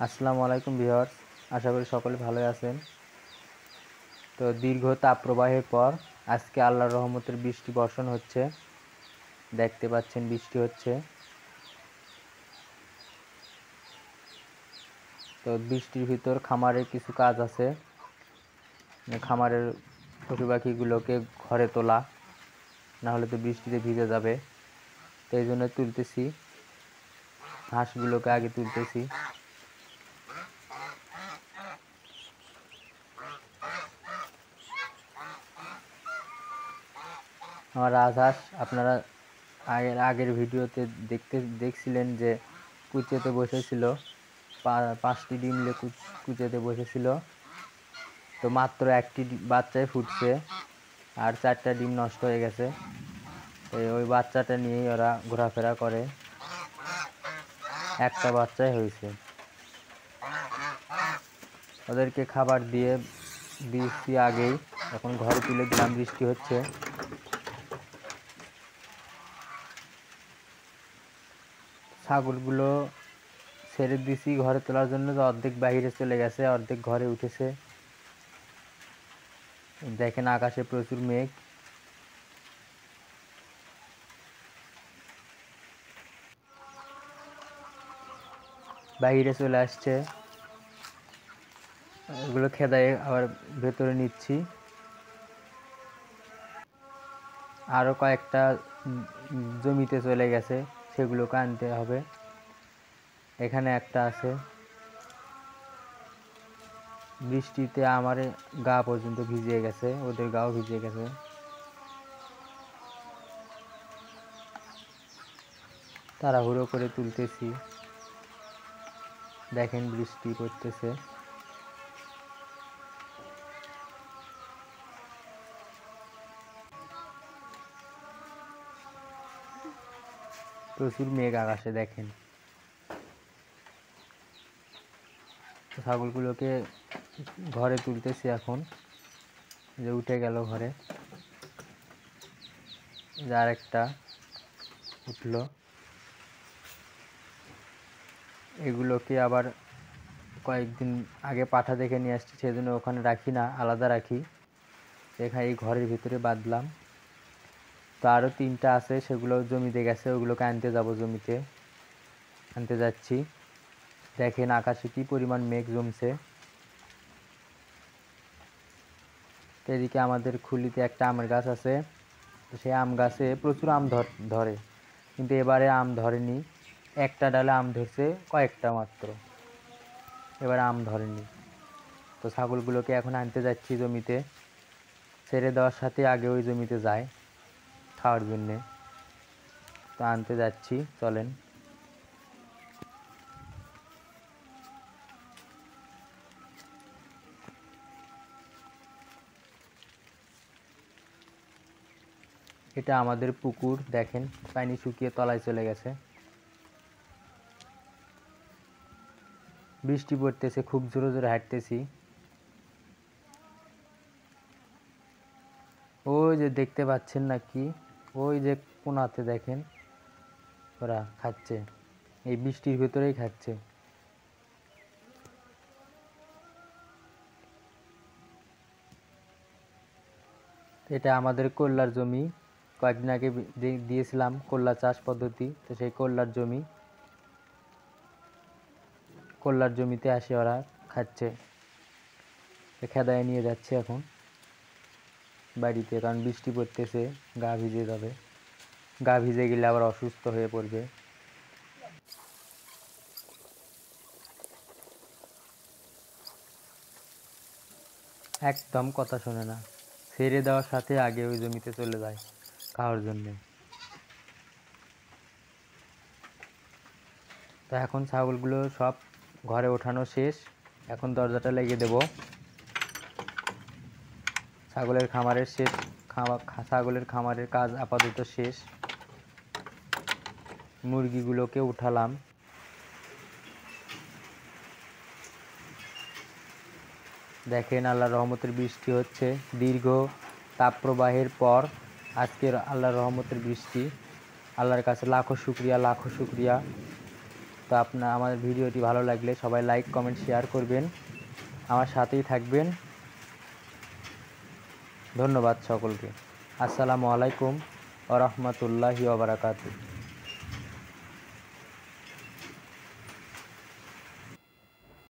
আসসালামু আলাইকুম ভিউয়ার্স, আশা করি সকলে ভালো আছেন। তো দীর্ঘ তাপপ্রবাহের পর আজকে আল্লাহর রহমতের বৃষ্টি বর্ষণ হচ্ছে। দেখতে পাচ্ছেন বৃষ্টি হচ্ছে। তো বৃষ্টির ভিতর খামারের কিছু কাজ আছে, খামারের পশু পাখিগুলোকে ঘরে তোলা, না হলে তো বৃষ্টিতে ভিজে যাবে। তো এই জন্য তুলতেছি, হাঁসগুলোকে আগে তুলতেছি। আমার রাজহাঁস আপনারা আগের ভিডিওতে দেখছিলেন যে কুচেতে বসেছিল, 5টি ডিম কুচেতে বসেছিল। তো মাত্র একটি বাচ্চাই ফুটছে, আর 4টা ডিম নষ্ট হয়ে গেছে। ওই বাচ্চাটা নিয়েই ওরা ঘোরাফেরা করে, একটা বাচ্চাই হয়েছে। ওদেরকে খাবার দিয়েছি আগেই, এখন ঘরে তুলে দিলাম, বৃষ্টি হচ্ছে। ছাগলগুলো ছেড়ে দিছি ঘরে তোলার জন্য, অর্ধেক বাইরে চলে গেছে, অর্ধেক ঘরে উঠেছে। দেখেন আকাশে প্রচুর মেঘ। বাইরে চলে আসছে, এগুলো খেদায় আবার ভেতরে নিচ্ছি। আরও কয়েকটা জমিতে চলে গেছে, সেগুলোকে আনতে হবে। এখানে একটা আছে। বৃষ্টিতে আমার গা পর্যন্ত ভিজে গেছে, ওদের গাও ভিজে গেছে। তাড়াহুড়ো করে তুলতেছি, দেখেন বৃষ্টি পড়তেছে। প্রচুর মেঘ আকাশে, দেখেন। ছাগলগুলোকে ঘরে তুলতেছি এখন, যে উঠে গেল ঘরে, যার একটা উঠলো। এগুলোকে আবার কয়েকদিন আগে পাঠা দেখে নিয়ে আসছি, সেজন্য ওখানে রাখি না, আলাদা রাখি। এখানে এই ঘরের ভিতরে বাঁধলাম। তো আরও 3টা আছে, সেগুলো জমিতে গেছে, ওগুলোকে আনতে যাব, জমিতে আনতে যাচ্ছি। দেখেন আকাশে কি পরিমাণ মেঘ জমছে। এদিকে আমাদের খুলিতে একটা আমের গাছ আছে, সেই আম গাছে প্রচুর আম ধরে, কিন্তু এবারে আম ধরেনি। একটা ডালে আম ধরছে কয়েকটা মাত্র, এবারে আম ধরেনি। তো ছাগলগুলোকে এখন আনতে যাচ্ছি জমিতে, ছেড়ে দেওয়ার সাথে আগে ওই জমিতে যায় খাওয়ার জন্যে। তো আনতে যাচ্ছি, চলেন। এটা আমাদের পুকুর, দেখেন পানি শুকিয়ে তলায় চলে গেছে। বৃষ্টি পড়তেছে, খুব জোরে জোরে হাঁটতেছি। ওই যে দেখতে পাচ্ছেন নাকি, ওই যে কোনাতে দেখেন ওরা খাচ্ছে, এই বৃষ্টির ভেতরেই খাচ্ছে। এটা আমাদের করলার জমি, কয়েকদিন আগে দিয়েছিলাম করলা চাষ পদ্ধতি। তো সেই করলার জমিতে আসে ওরা খাচ্ছে। খেদায় নিয়ে যাচ্ছে এখন বাড়িতে, কারণ বৃষ্টি পড়তেছে, গা ভিজে যাবে, গা ভিজে গেলে আবার অসুস্থ হয়ে পড়বে। একদম কথা শোনে না, ছেড়ে দেওয়ার সাথে আগে ওই জমিতে চলে যায় খাওয়ার জন্যে। তো এখন ছাগলগুলো সব ঘরে ওঠানো শেষ, এখন দরজাটা লাগিয়ে দেব। ছাগলের খামারের কাজ আপাতত শেষ। মুরগিগুলোকে উঠালাম। দেখেন আল্লাহর রহমতের বৃষ্টি হচ্ছে, দীর্ঘ তাপপ্রবাহের পর আজকের আল্লাহর রহমতের বৃষ্টি। আল্লাহর কাছে লাখো শুকরিয়া, লাখো শুকরিয়া। তো তো আমার ভিডিওটি ভালো লাগলে সবাই লাইক কমেন্ট শেয়ার করবেন, আমার সাথেই থাকবেন। ধন্যবাদ সকলকে। আসসালামু আলাইকুম ওয়া রাহমাতুল্লাহি ওয়া বারাকাতুহু।